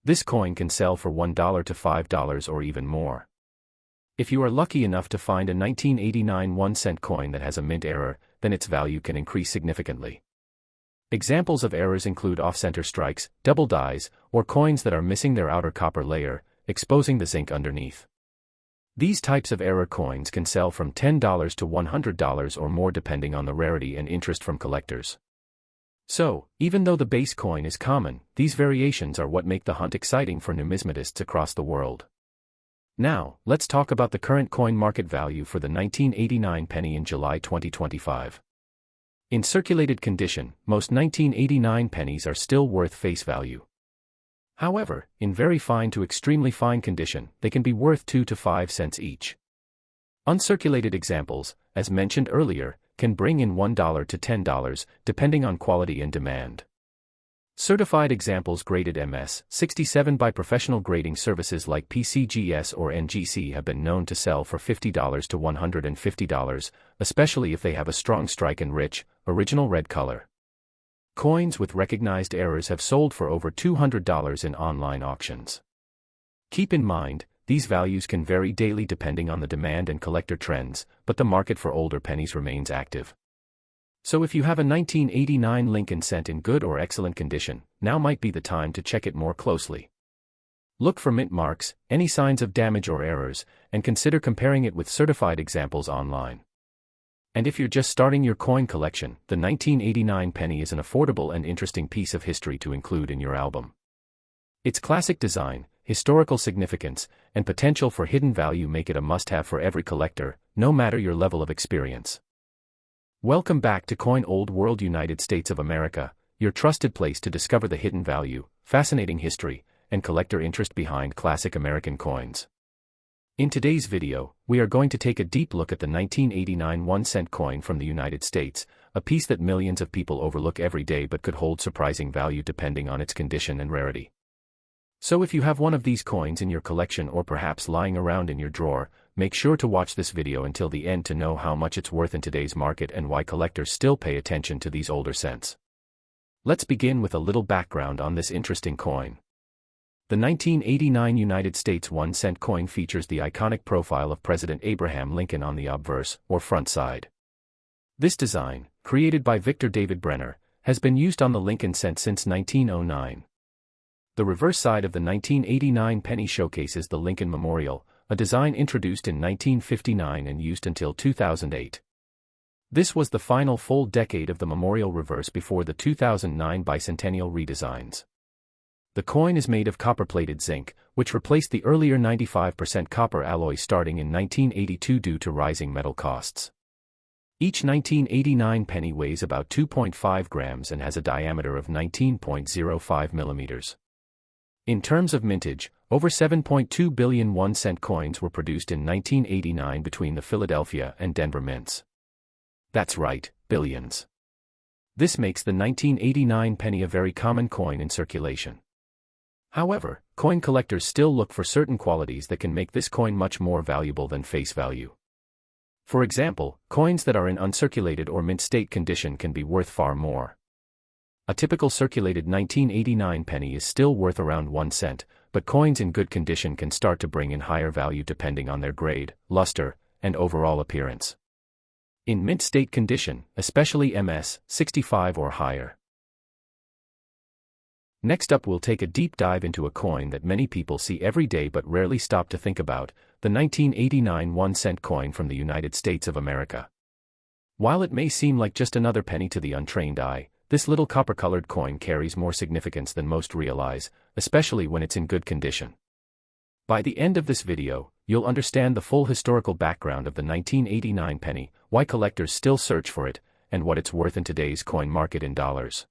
This coin can sell for $1 to $5 or even more. If you are lucky enough to find a 1989 1-cent coin that has a mint error, then its value can increase significantly. Examples of errors include off-center strikes, double dies, or coins that are missing their outer copper layer, exposing the zinc underneath. These types of error coins can sell from $10 to $100 or more depending on the rarity and interest from collectors. So, even though the base coin is common, these variations are what make the hunt exciting for numismatists across the world. Now, let's talk about the current coin market value for the 1989 penny in July 2025. In circulated condition, most 1989 pennies are still worth face value. However, in very fine to extremely fine condition, they can be worth 2 to 5 cents each. Uncirculated examples, as mentioned earlier, can bring in $1 to $10, depending on quality and demand. Certified examples graded MS-67 by professional grading services like PCGS or NGC have been known to sell for $50 to $150, especially if they have a strong strike and rich, original red color. Coins with recognized errors have sold for over $200 in online auctions. Keep in mind, these values can vary daily depending on the demand and collector trends, but the market for older pennies remains active. So if you have a 1989 Lincoln cent in good or excellent condition, now might be the time to check it more closely. Look for mint marks, any signs of damage or errors, and consider comparing it with certified examples online. And if you're just starting your coin collection, the 1989 penny is an affordable and interesting piece of history to include in your album. Its classic design, historical significance, and potential for hidden value make it a must-have for every collector, no matter your level of experience. Welcome back to Coin Old World United States of America, your trusted place to discover the hidden value, fascinating history, and collector interest behind classic American coins. In today's video, we are going to take a deep look at the 1989 1-cent coin from the United States, a piece that millions of people overlook every day but could hold surprising value depending on its condition and rarity. So if you have one of these coins in your collection or perhaps lying around in your drawer, make sure to watch this video until the end to know how much it's worth in today's market and why collectors still pay attention to these older cents. Let's begin with a little background on this interesting coin. The 1989 United States 1-cent coin features the iconic profile of President Abraham Lincoln on the obverse, or front side. This design, created by Victor David Brenner, has been used on the Lincoln cent since 1909. The reverse side of the 1989 penny showcases the Lincoln Memorial, a design introduced in 1959 and used until 2008. This was the final full decade of the memorial reverse before the 2009 bicentennial redesigns. The coin is made of copper-plated zinc, which replaced the earlier 95% copper alloy starting in 1982 due to rising metal costs. Each 1989 penny weighs about 2.5 grams and has a diameter of 19.05 millimeters. In terms of mintage, over 7.2 billion 1-cent coins were produced in 1989 between the Philadelphia and Denver mints. That's right, billions. This makes the 1989 penny a very common coin in circulation. However, coin collectors still look for certain qualities that can make this coin much more valuable than face value. For example, coins that are in uncirculated or mint state condition can be worth far more. A typical circulated 1989 penny is still worth around 1 cent, but coins in good condition can start to bring in higher value depending on their grade, luster, and overall appearance. In mint state condition, especially MS-65 or higher. Next up, we'll take a deep dive into a coin that many people see every day but rarely stop to think about, the 1989 1-cent coin from the United States of America. While it may seem like just another penny to the untrained eye, this little copper-colored coin carries more significance than most realize, especially when it's in good condition. By the end of this video, you'll understand the full historical background of the 1989 penny, why collectors still search for it, and what it's worth in today's coin market in dollars.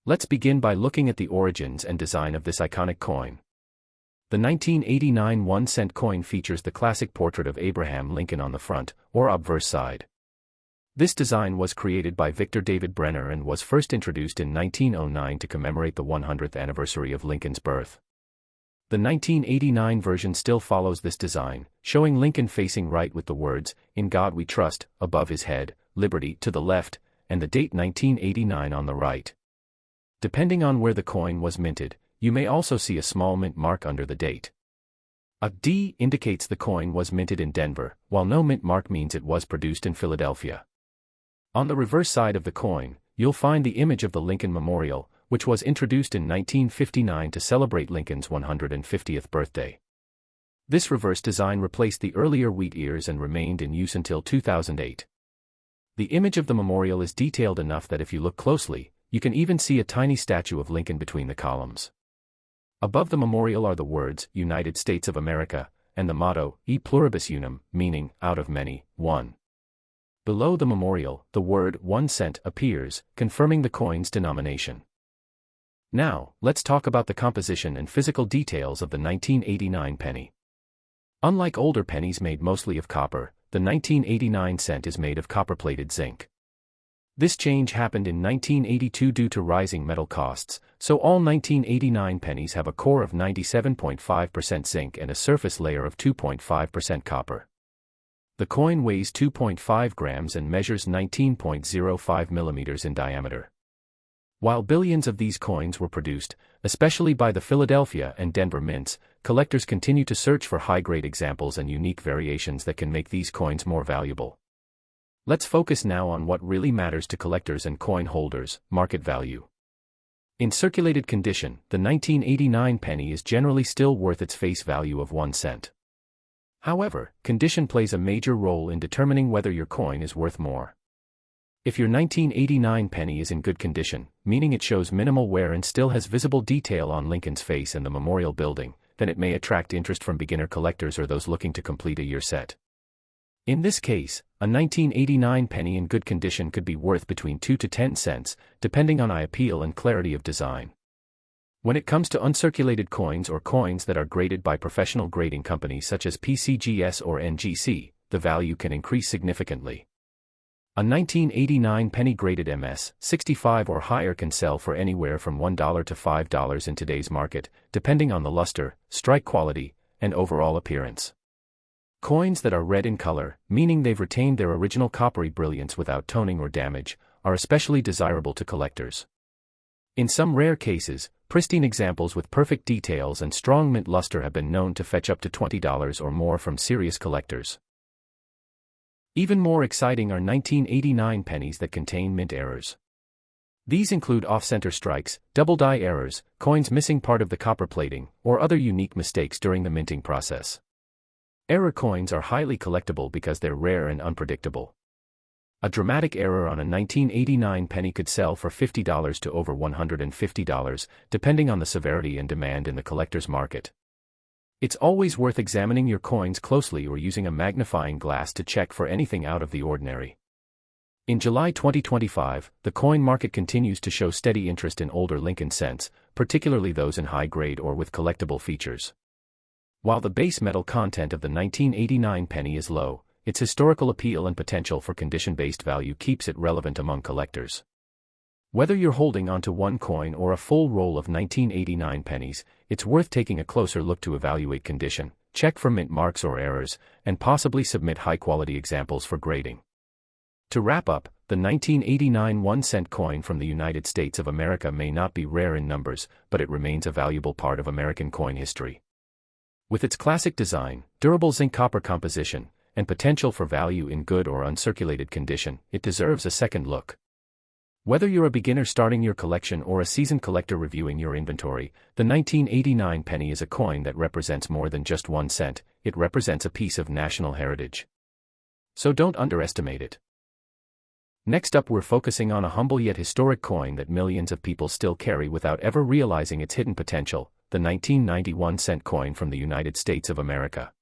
Let's begin by looking at the origins and design of this iconic coin. The 1989 1-cent coin features the classic portrait of Abraham Lincoln on the front, or obverse side. This design was created by Victor David Brenner and was first introduced in 1909 to commemorate the 100th anniversary of Lincoln's birth. The 1989 version still follows this design, showing Lincoln facing right with the words, "In God We Trust," above his head, "Liberty" to the left, and the date 1989 on the right. Depending on where the coin was minted, you may also see a small mint mark under the date. A D indicates the coin was minted in Denver, while no mint mark means it was produced in Philadelphia. On the reverse side of the coin, you'll find the image of the Lincoln Memorial, which was introduced in 1959 to celebrate Lincoln's 150th birthday. This reverse design replaced the earlier wheat ears and remained in use until 2008. The image of the memorial is detailed enough that if you look closely, you can even see a tiny statue of Lincoln between the columns. Above the memorial are the words, United States of America, and the motto, E pluribus unum, meaning, out of many, one. Below the memorial, the word 1 cent appears, confirming the coin's denomination. Now, let's talk about the composition and physical details of the 1989 penny. Unlike older pennies made mostly of copper, the 1989 cent is made of copper-plated zinc. This change happened in 1982 due to rising metal costs, so all 1989 pennies have a core of 97.5% zinc and a surface layer of 2.5% copper. The coin weighs 2.5 grams and measures 19.05 millimeters in diameter. While billions of these coins were produced, especially by the Philadelphia and Denver mints, collectors continue to search for high-grade examples and unique variations that can make these coins more valuable. Let's focus now on what really matters to collectors and coin holders: market value. In circulated condition, the 1989 penny is generally still worth its face value of 1 cent. However, condition plays a major role in determining whether your coin is worth more. If your 1989 penny is in good condition, meaning it shows minimal wear and still has visible detail on Lincoln's face and the memorial building, then it may attract interest from beginner collectors or those looking to complete a year set. In this case, a 1989 penny in good condition could be worth between 2 to 10 cents, depending on eye appeal and clarity of design. When it comes to uncirculated coins or coins that are graded by professional grading companies such as PCGS or NGC, the value can increase significantly. A 1989 penny graded MS 65 or higher can sell for anywhere from $1 to $5 in today's market, depending on the luster, strike quality, and overall appearance. Coins that are red in color, meaning they've retained their original coppery brilliance without toning or damage, are especially desirable to collectors. In some rare cases, pristine examples with perfect details and strong mint luster have been known to fetch up to $20 or more from serious collectors. Even more exciting are 1989 pennies that contain mint errors. These include off-center strikes, double die errors, coins missing part of the copper plating, or other unique mistakes during the minting process. Error coins are highly collectible because they're rare and unpredictable. A dramatic error on a 1989 penny could sell for $50 to over $150, depending on the severity and demand in the collector's market. It's always worth examining your coins closely or using a magnifying glass to check for anything out of the ordinary. In July 2025, the coin market continues to show steady interest in older Lincoln cents, particularly those in high grade or with collectible features. While the base metal content of the 1989 penny is low, its historical appeal and potential for condition-based value keeps it relevant among collectors. Whether you're holding onto one coin or a full roll of 1989 pennies, it's worth taking a closer look to evaluate condition, check for mint marks or errors, and possibly submit high-quality examples for grading. To wrap up, the 1989 1-cent coin from the United States of America may not be rare in numbers, but it remains a valuable part of American coin history. With its classic design, durable zinc-copper composition, and potential for value in good or uncirculated condition, it deserves a second look. Whether you're a beginner starting your collection or a seasoned collector reviewing your inventory, the 1989 penny is a coin that represents more than just 1 cent, it represents a piece of national heritage. So don't underestimate it. Next up, we're focusing on a humble yet historic coin that millions of people still carry without ever realizing its hidden potential, the 1991 cent coin from the United States of America.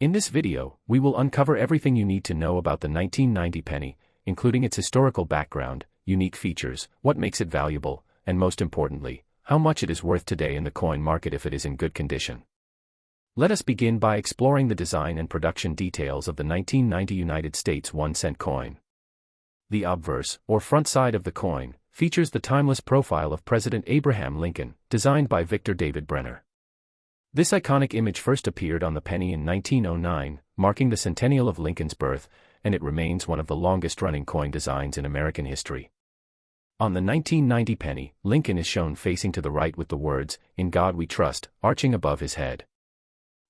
In this video, we will uncover everything you need to know about the 1990 penny, including its historical background, unique features, what makes it valuable, and most importantly, how much it is worth today in the coin market if it is in good condition. Let us begin by exploring the design and production details of the 1990 United States 1-cent coin. The obverse, or front side of the coin, features the timeless profile of President Abraham Lincoln, designed by Victor David Brenner. This iconic image first appeared on the penny in 1909, marking the centennial of Lincoln's birth, and it remains one of the longest-running coin designs in American history. On the 1990 penny, Lincoln is shown facing to the right with the words, "In God We Trust," arching above his head.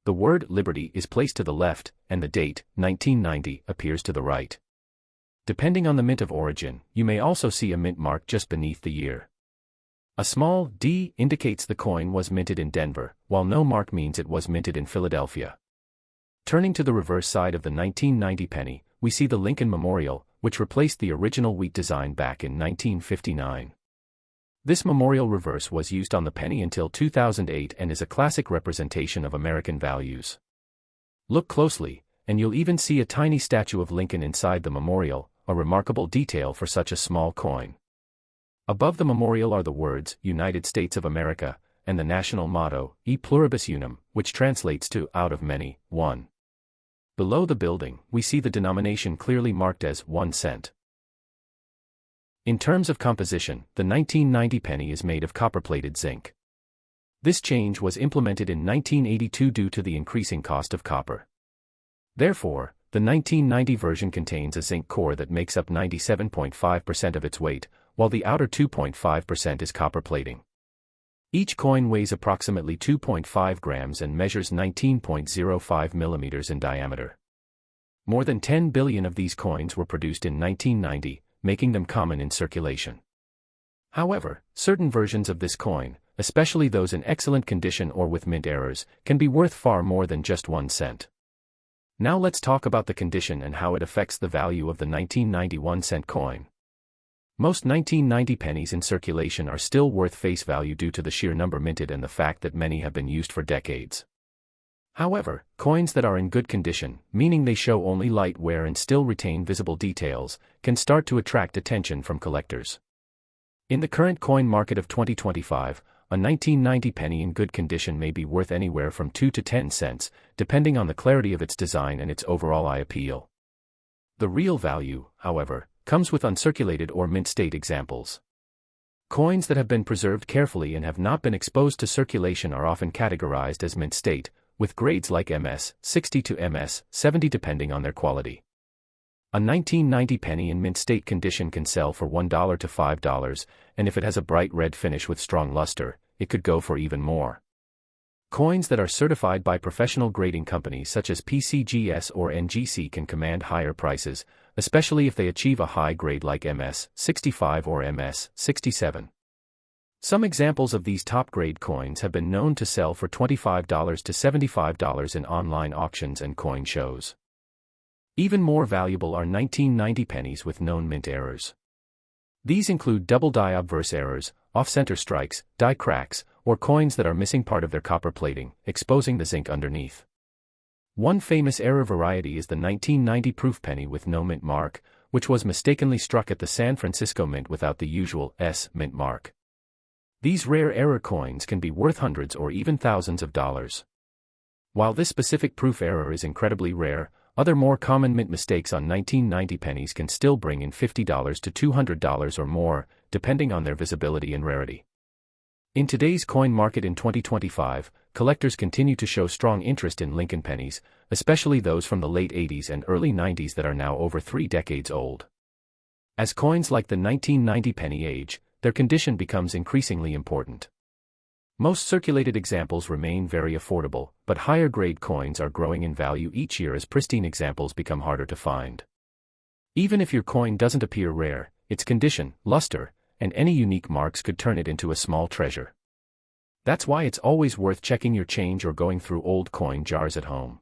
The word "Liberty" is placed to the left, and the date, 1990, appears to the right. Depending on the mint of origin, you may also see a mint mark just beneath the year. A small D indicates the coin was minted in Denver, while no mark means it was minted in Philadelphia. Turning to the reverse side of the 1990 penny, we see the Lincoln Memorial, which replaced the original wheat design back in 1959. This memorial reverse was used on the penny until 2008 and is a classic representation of American values. Look closely, and you'll even see a tiny statue of Lincoln inside the memorial, a remarkable detail for such a small coin. Above the memorial are the words, "United States of America," and the national motto, "E pluribus unum," which translates to, "out of many, one." Below the building, we see the denomination clearly marked as 1 cent. In terms of composition, the 1990 penny is made of copper-plated zinc. This change was implemented in 1982 due to the increasing cost of copper. Therefore, the 1990 version contains a zinc core that makes up 97.5% of its weight, while the outer 2.5% is copper plating. Each coin weighs approximately 2.5 grams and measures 19.05 millimeters in diameter. More than 10 billion of these coins were produced in 1990, making them common in circulation. However, certain versions of this coin, especially those in excellent condition or with mint errors, can be worth far more than just 1 cent. Now let's talk about the condition and how it affects the value of the 1991 cent coin. Most 1990 pennies in circulation are still worth face value due to the sheer number minted and the fact that many have been used for decades. However, coins that are in good condition, meaning they show only light wear and still retain visible details, can start to attract attention from collectors. In the current coin market of 2025, a 1990 penny in good condition may be worth anywhere from 2 to 10 cents, depending on the clarity of its design and its overall eye appeal. The real value, however, comes with uncirculated or mint state examples. Coins that have been preserved carefully and have not been exposed to circulation are often categorized as mint state, with grades like MS 60 to MS 70 depending on their quality. A 1990 penny in mint state condition can sell for $1 to $5, and if it has a bright red finish with strong luster, it could go for even more. Coins that are certified by professional grading companies such as PCGS or NGC can command higher prices, especially if they achieve a high grade like MS 65 or MS 67. Some examples of these top-grade coins have been known to sell for $25 to $75 in online auctions and coin shows. Even more valuable are 1990 pennies with known mint errors. These include double die obverse errors, off-center strikes, die cracks, or coins that are missing part of their copper plating, exposing the zinc underneath. One famous error variety is the 1990 proof penny with no mint mark, which was mistakenly struck at the San Francisco Mint without the usual S mint mark. These rare error coins can be worth hundreds or even thousands of dollars. While this specific proof error is incredibly rare, other more common mint mistakes on 1990 pennies can still bring in $50 to $200 or more, depending on their visibility and rarity. In today's coin market in 2025, collectors continue to show strong interest in Lincoln pennies, especially those from the late 80s and early 90s that are now over 3 decades old. As coins like the 1990 penny age, their condition becomes increasingly important. Most circulated examples remain very affordable, but higher-grade coins are growing in value each year as pristine examples become harder to find. Even if your coin doesn't appear rare, its condition, luster, and any unique marks could turn it into a small treasure. That's why it's always worth checking your change or going through old coin jars at home.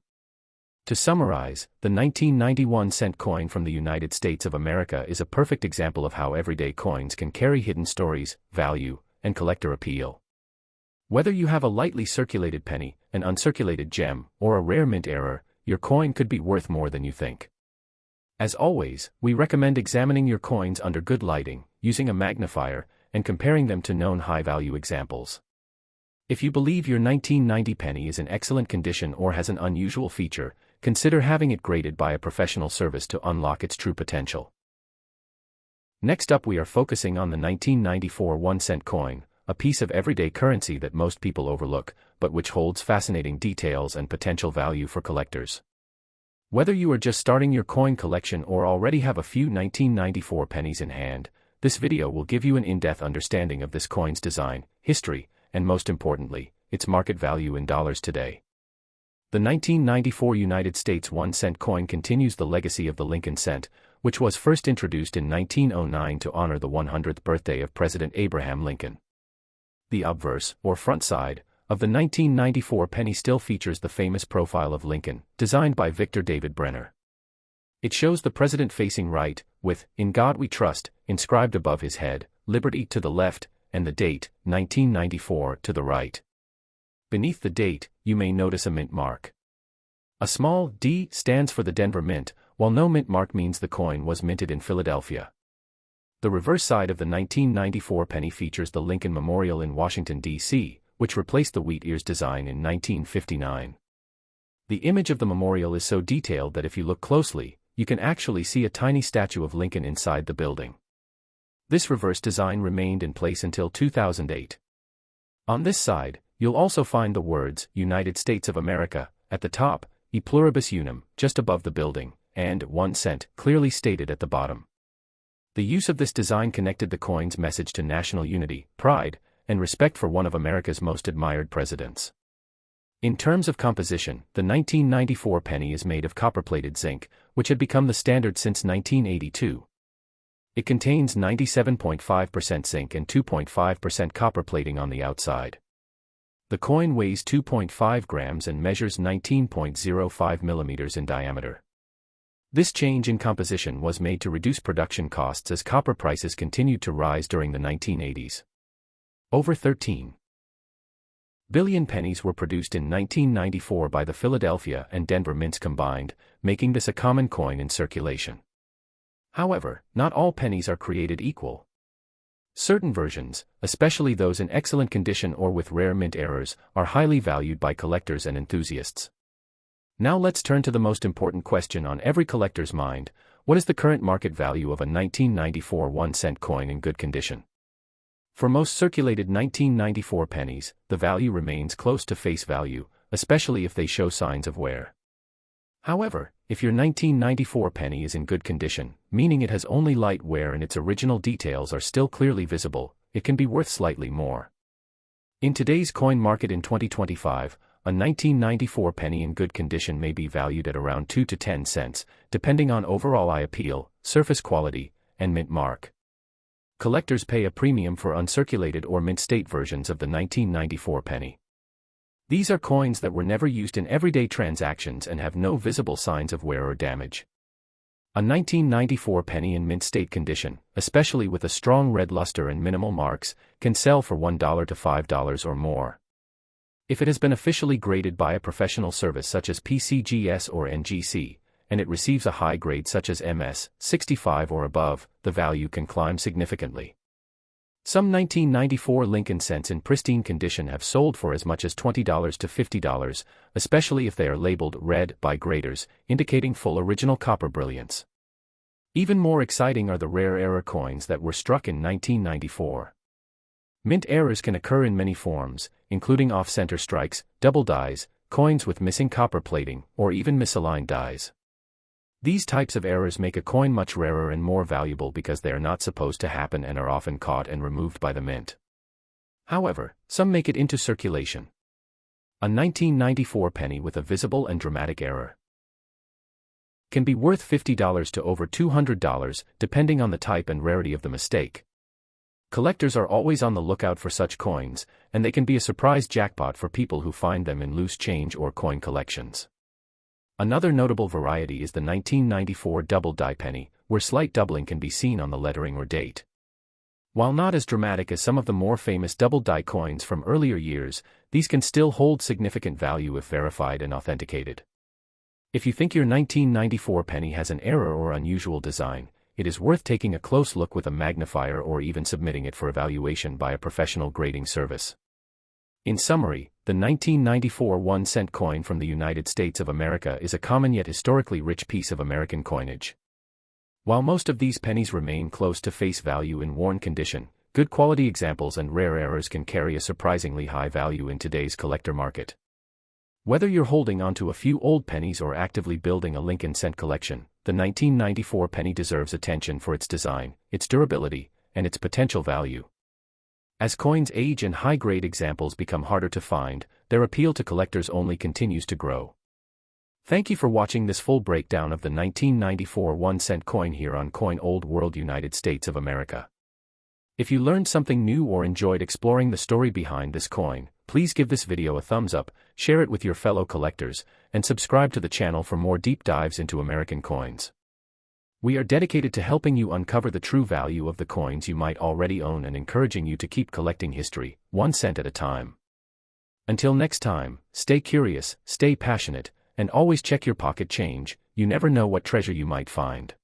To summarize, the 1991 cent coin from the United States of America is a perfect example of how everyday coins can carry hidden stories, value, and collector appeal. Whether you have a lightly circulated penny, an uncirculated gem, or a rare mint error, your coin could be worth more than you think. As always, we recommend examining your coins under good lighting, using a magnifier, and comparing them to known high-value examples. If you believe your 1990 penny is in excellent condition or has an unusual feature, consider having it graded by a professional service to unlock its true potential. Next up, we are focusing on the 1994 1-cent coin, a piece of everyday currency that most people overlook, but which holds fascinating details and potential value for collectors. Whether you are just starting your coin collection or already have a few 1994 pennies in hand, This video will give you an in-depth understanding of this coin's design, history, and most importantly, its market value in dollars today. The 1994 United States 1-cent coin continues the legacy of the Lincoln cent, which was first introduced in 1909 to honor the 100th birthday of President Abraham Lincoln. The obverse, or front side, of the 1994 penny still features the famous profile of Lincoln, designed by Victor David Brenner. It shows the president facing right, with, "In God We Trust," inscribed above his head, "Liberty" to the left, and the date, 1994, to the right. Beneath the date, you may notice a mint mark. A small d stands for the Denver Mint, while no mint mark means the coin was minted in Philadelphia. The reverse side of the 1994 penny features the Lincoln Memorial in Washington, D.C., which replaced the wheat ears design in 1959. The image of the memorial is so detailed that if you look closely, you can actually see a tiny statue of Lincoln inside the building. This reverse design remained in place until 2008. On this side, you'll also find the words, "United States of America," at the top, "E pluribus unum," just above the building, and 1 cent, clearly stated at the bottom. The use of this design connected the coin's message to national unity, pride, and respect for one of America's most admired presidents. In terms of composition, the 1994 penny is made of copper-plated zinc, which had become the standard since 1982. It contains 97.5% zinc and 2.5% copper plating on the outside. The coin weighs 2.5 grams and measures 19.05 millimeters in diameter. This change in composition was made to reduce production costs as copper prices continued to rise during the 1980s. Over 13 billion pennies were produced in 1994 by the Philadelphia and Denver mints combined, making this a common coin in circulation. However, not all pennies are created equal. Certain versions, especially those in excellent condition or with rare mint errors, are highly valued by collectors and enthusiasts. Now let's turn to the most important question on every collector's mind: what is the current market value of a 1994 1-cent coin in good condition? For most circulated 1994 pennies, the value remains close to face value, especially if they show signs of wear. However, if your 1994 penny is in good condition, meaning it has only light wear and its original details are still clearly visible, it can be worth slightly more. In today's coin market in 2025, a 1994 penny in good condition may be valued at around 2 to 10 cents, depending on overall eye appeal, surface quality, and mint mark. Collectors pay a premium for uncirculated or mint state versions of the 1994 penny. These are coins that were never used in everyday transactions and have no visible signs of wear or damage. A 1994 penny in mint state condition, especially with a strong red luster and minimal marks, can sell for $1 to $5 or more. If it has been officially graded by a professional service such as PCGS or NGC, and it receives a high grade such as MS, 65 or above, the value can climb significantly. Some 1994 Lincoln cents in pristine condition have sold for as much as $20 to $50, especially if they are labeled red by graders, indicating full original copper brilliance. Even more exciting are the rare error coins that were struck in 1994. Mint errors can occur in many forms, including off-center strikes, double dies, coins with missing copper plating, or even misaligned dies. These types of errors make a coin much rarer and more valuable because they are not supposed to happen and are often caught and removed by the mint. However, some make it into circulation. A 1994 penny with a visible and dramatic error can be worth $50 to over $200, depending on the type and rarity of the mistake. Collectors are always on the lookout for such coins, and they can be a surprise jackpot for people who find them in loose change or coin collections. Another notable variety is the 1994 double die penny, where slight doubling can be seen on the lettering or date. While not as dramatic as some of the more famous double die coins from earlier years, these can still hold significant value if verified and authenticated. If you think your 1994 penny has an error or unusual design, it is worth taking a close look with a magnifier or even submitting it for evaluation by a professional grading service. In summary, the 1994 1-cent coin from the United States of America is a common yet historically rich piece of American coinage. While most of these pennies remain close to face value in worn condition, good quality examples and rare errors can carry a surprisingly high value in today's collector market. Whether you're holding onto a few old pennies or actively building a Lincoln cent collection, the 1994 penny deserves attention for its design, its durability, and its potential value. As coins age and high-grade examples become harder to find, their appeal to collectors only continues to grow. Thank you for watching this full breakdown of the 1994 1-cent coin here on Coin Old World, United States of America. If you learned something new or enjoyed exploring the story behind this coin, please give this video a thumbs up, share it with your fellow collectors, and subscribe to the channel for more deep dives into American coins. We are dedicated to helping you uncover the true value of the coins you might already own and encouraging you to keep collecting history, 1 cent at a time. Until next time, stay curious, stay passionate, and always check your pocket change. You never know what treasure you might find.